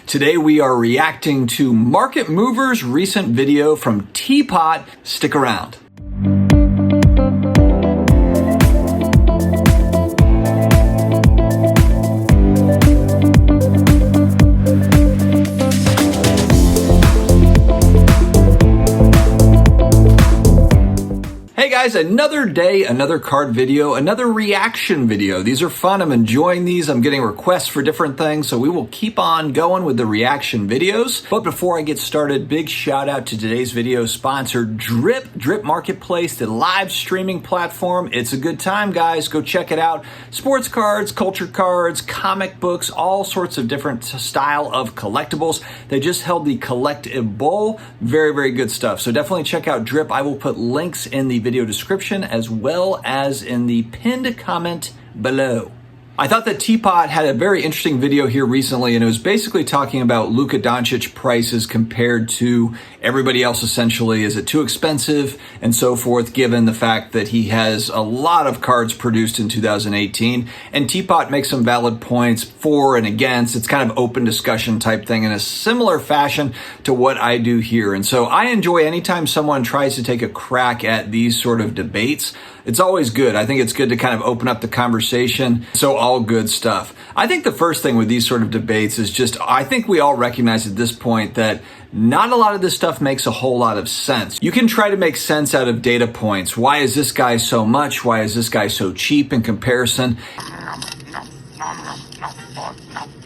Today we are reacting to Market Mover's recent video from T-Pott. Stick around. Hey guys, another day, another card video, another reaction video. These are fun. I'm enjoying these. I'm getting requests for different things, so we will keep on going with the reaction videos. But before I get started, big shout out to today's video sponsor, Drip Marketplace, the live streaming platform. It's a good time, guys. Go check it out. Sports cards, culture cards, comic books, all sorts of different style of collectibles. They just held the Collective Bowl. Very, very good stuff. So definitely check out Drip. I will put links in the video description as well as in the pinned comment below. I thought that T-Pott had a very interesting video here recently, and it was basically talking about Luka Doncic prices compared to everybody else essentially. Is it too expensive and so forth, given the fact that he has a lot of cards produced in 2018. And T-Pott makes some valid points for and against. It's kind of open discussion type thing in a similar fashion to what I do here. And so I enjoy anytime someone tries to take a crack at these sort of debates. It's always good. I think it's good to kind of open up the conversation. So all good stuff. I think the first thing with these sort of debates is just, I think we all recognize at this point that not a lot of this stuff makes a whole lot of sense. You can try to make sense out of data points. Why is this guy so much? Why is this guy so cheap in comparison?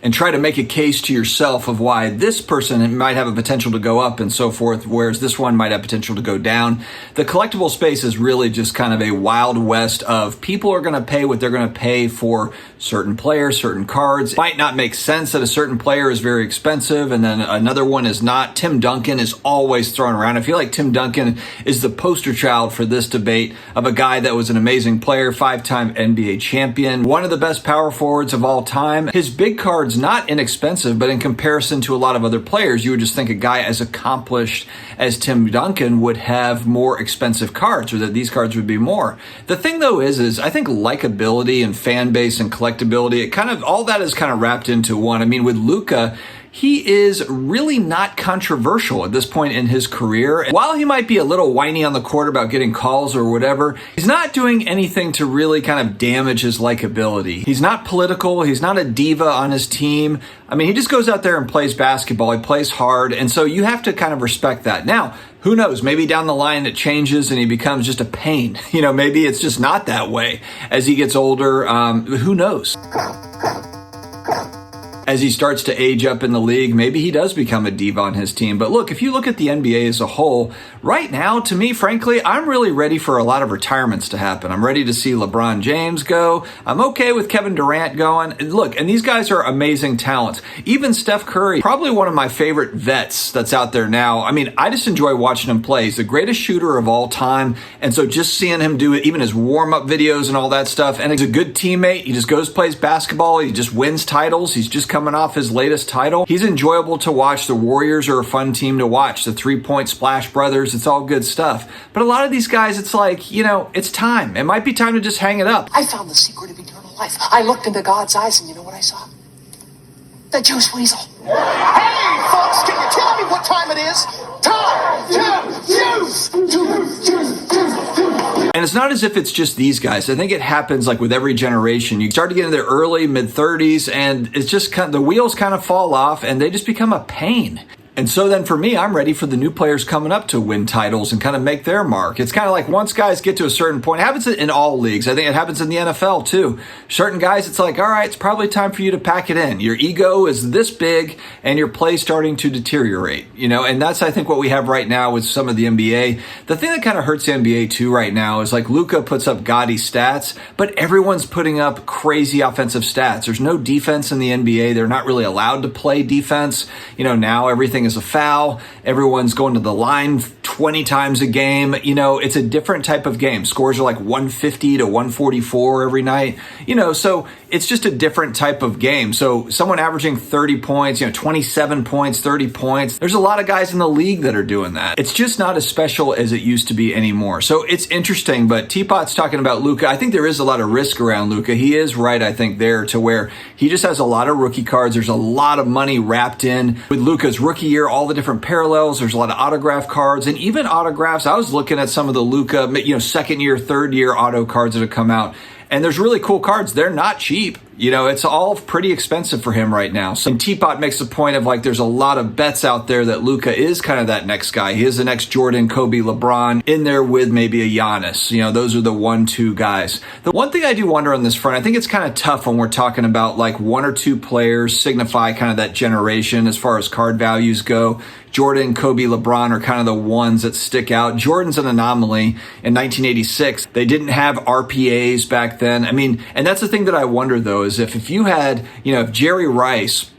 And try to make a case to yourself of why this person might have a potential to go up and so forth, whereas this one might have potential to go down. The collectible space is really just kind of a wild west of people are going to pay what they're going to pay for certain players, certain cards. It might not make sense that a certain player is very expensive and then another one is not. Tim Duncan is always thrown around. I feel like Tim Duncan is the poster child for this debate of a guy that was an amazing player, 5-time NBA champion, one of the best power forwards of all time. His big cards not inexpensive, but in comparison to a lot of other players, you would just think a guy as accomplished as Tim Duncan would have more expensive cards, or that these cards would be more. The thing though is I think likability and fan base and collectability, it kind of, all that is kind of wrapped into one. I mean, with Luka, he is really not controversial at this point in his career. While he might be a little whiny on the court about getting calls or whatever, he's not doing anything to really kind of damage his likability. He's not political. He's not a diva on his team. I mean, he just goes out there and plays basketball. He plays hard. And so you have to kind of respect that. Now, who knows? Maybe down the line it changes and he becomes just a pain. You know, maybe it's just not that way as he gets older. Who knows? As he starts to age up in the league, maybe he does become a diva on his team. But look, if you look at the NBA as a whole, right now, to me, frankly, I'm really ready for a lot of retirements to happen. I'm ready to see LeBron James go. I'm okay with Kevin Durant going. And look, and these guys are amazing talents. Even Steph Curry, probably one of my favorite vets that's out there now. I mean, I just enjoy watching him play. He's the greatest shooter of all time. And so just seeing him do it, even his warm-up videos and all that stuff. And he's a good teammate. He just goes, plays basketball. He just wins titles. He's just coming off his latest title. He's enjoyable to watch. The Warriors are a fun team to watch. The 3-point Splash Brothers, it's all good stuff. But a lot of these guys, it's like, you know, it's time. It might be time to just hang it up. I found the secret of eternal life. I looked into God's eyes and you know what I saw? The juice weasel. Hey, folks, can you tell me what time it is? Time to juice! And it's not as if it's just these guys. I think it happens like with every generation. You start to get in their early, mid-30s, and it's just kind of, the wheels kind of fall off, and they just become a pain. And so then for me, I'm ready for the new players coming up to win titles and kind of make their mark. It's kind of like once guys get to a certain point, it happens in all leagues. I think it happens in the NFL too. Certain guys, it's like, all right, it's probably time for you to pack it in. Your ego is this big and your play starting to deteriorate, you know, and that's, I think, what we have right now with some of the NBA. The thing that kind of hurts the NBA too right now is like Luka puts up gaudy stats, but everyone's putting up crazy offensive stats. There's no defense in the NBA. They're not really allowed to play defense. You know, now everything is a foul. Everyone's going to the line 20 times a game. You know, it's a different type of game. Scores are like 150 to 144 every night. You know, so it's just a different type of game. So someone averaging 30 points, 27 points, 30 points, there's a lot of guys in the league that are doing that. It's just not as special as it used to be anymore. So it's interesting, but T-Pott's talking about Luka. I think there is a lot of risk around Luka. He is right, I think, there to where he just has a lot of rookie cards. There's a lot of money wrapped in with Luka's rookie year, all the different parallels. There's a lot of autograph cards and even autographs. I was looking at some of the Luka, second year, third year auto cards that have come out. And there's really cool cards. They're not cheap. It's all pretty expensive for him right now. So and T-Pott makes the point of there's a lot of bets out there that Luka is kind of that next guy. He is the next Jordan, Kobe, LeBron in there with maybe a Giannis. Those are the 1-2 guys. The one thing I do wonder on this front, I think it's kind of tough when we're talking about one or two players signify kind of that generation as far as card values go. Jordan, Kobe, LeBron are kind of the ones that stick out. Jordan's an anomaly. In 1986, they didn't have RPAs back then. And that's the thing that I wonder though, is if you had, if Jerry Rice,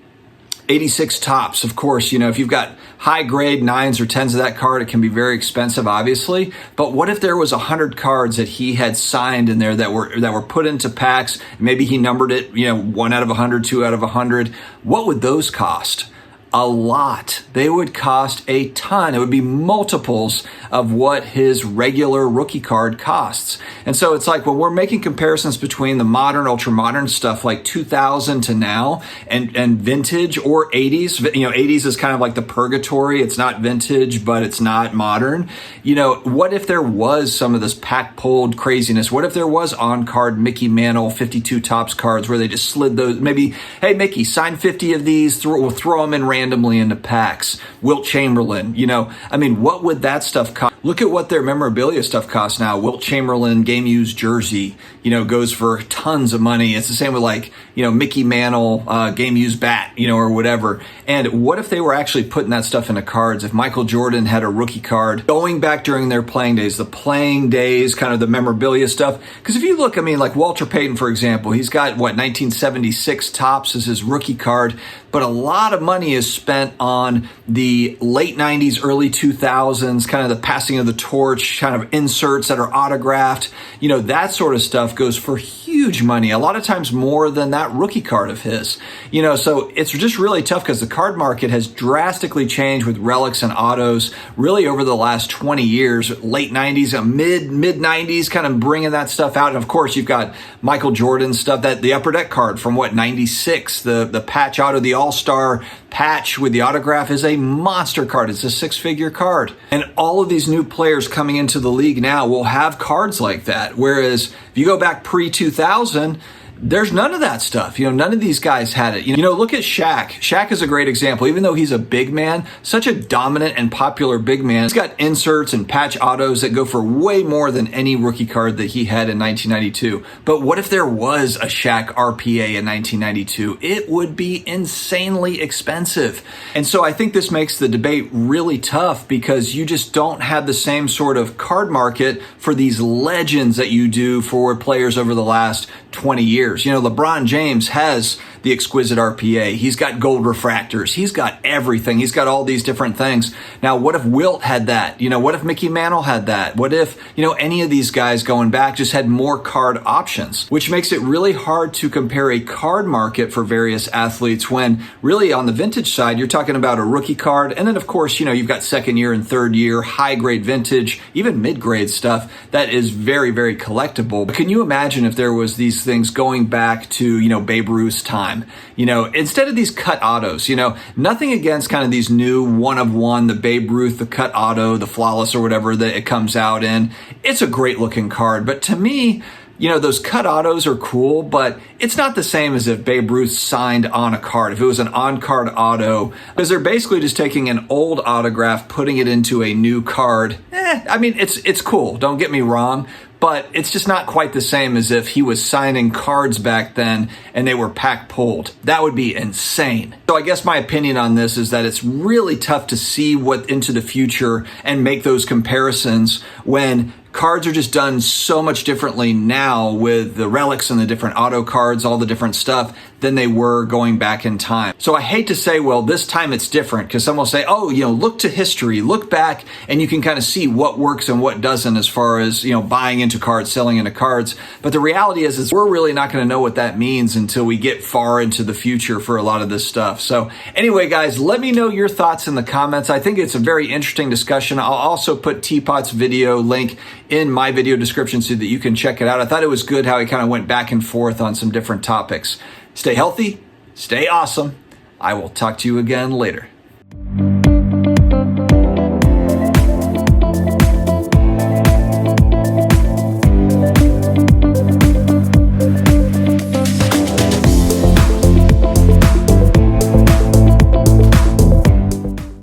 86 tops, of course, if you've got high grade 9s or 10s of that card, it can be very expensive, obviously. But what if there was 100 cards that he had signed in there that were put into packs? Maybe he numbered it, 1 out of 100, 2 out of 100. What would those cost? A lot. They would cost a ton. It would be multiples of what his regular rookie card costs. And so it's when we're making comparisons between the modern, ultra modern stuff like 2000 to now and vintage or 80s, 80s is kind of the purgatory. It's not vintage, but it's not modern. What if there was some of this pack pulled craziness? What if there was on card Mickey Mantle 52 tops cards where they just slid those, maybe, hey, Mickey, sign 50 of these, we'll throw them in randomly into packs. Wilt Chamberlain, what would that stuff cost? Look at what their memorabilia stuff costs now. Wilt Chamberlain game used jersey, goes for tons of money. It's the same with Mickey Mantle game used bat, or whatever. And what if they were actually putting that stuff into cards? If Michael Jordan had a rookie card going back during their playing days, kind of the memorabilia stuff. Because if you look, Walter Payton, for example, he's got 1976 tops as his rookie card, but a lot of money is spent on the late 90s, early 2000s, kind of the passing of the torch, kind of inserts that are autographed. That sort of stuff goes for huge money, a lot of times more than that rookie card of his. So it's just really tough because the card market has drastically changed with relics and autos really over the last 20 years, late 90s, mid 90s, kind of bringing that stuff out. And of course, you've got Michael Jordan stuff, that the Upper Deck card from 96, the patch auto, the All-Star patch with the autograph is a monster card. It's a 6-figure card. And all of these new players coming into the league now will have cards like that. Whereas if you go back pre-2000, there's none of that stuff. None of these guys had it. Look at Shaq. Shaq is a great example. Even though he's a big man, such a dominant and popular big man, he's got inserts and patch autos that go for way more than any rookie card that he had in 1992. But what if there was a Shaq RPA in 1992? It would be insanely expensive. And so I think this makes the debate really tough because you just don't have the same sort of card market for these legends that you do for players over the last 20 years. LeBron James has the exquisite RPA. He's got gold refractors. He's got everything. He's got all these different things. Now, what if Wilt had that? What if Mickey Mantle had that? What if, any of these guys going back just had more card options, which makes it really hard to compare a card market for various athletes when really on the vintage side, you're talking about a rookie card. And then of course, you've got second year and third year, high grade vintage, even mid grade stuff that is very, very collectible. But can you imagine if there was these things going back to, Babe Ruth's time? Instead of these cut autos, nothing against kind of these new one of one, the Babe Ruth, the cut auto, the flawless or whatever that it comes out in. It's a great looking card. But to me, those cut autos are cool, but it's not the same as if Babe Ruth signed on a card. If it was an on-card auto, because they're basically just taking an old autograph, putting it into a new card. It's cool. Don't get me wrong. But it's just not quite the same as if he was signing cards back then and they were pack pulled. That would be insane. So I guess my opinion on this is that it's really tough to see what into the future and make those comparisons when cards are just done so much differently now with the relics and the different auto cards, all the different stuff, than they were going back in time. So I hate to say, well, this time it's different, because some will say, oh, look to history, look back, and you can kind of see what works and what doesn't as far as, buying into cards, selling into cards. But the reality is we're really not going to know what that means until we get far into the future for a lot of this stuff. So anyway, guys, let me know your thoughts in the comments. I think it's a very interesting discussion. I'll also put T-Pott's video link in my video description so that you can check it out. I thought it was good how he kind of went back and forth on some different topics. Stay healthy, stay awesome. I will talk to you again later.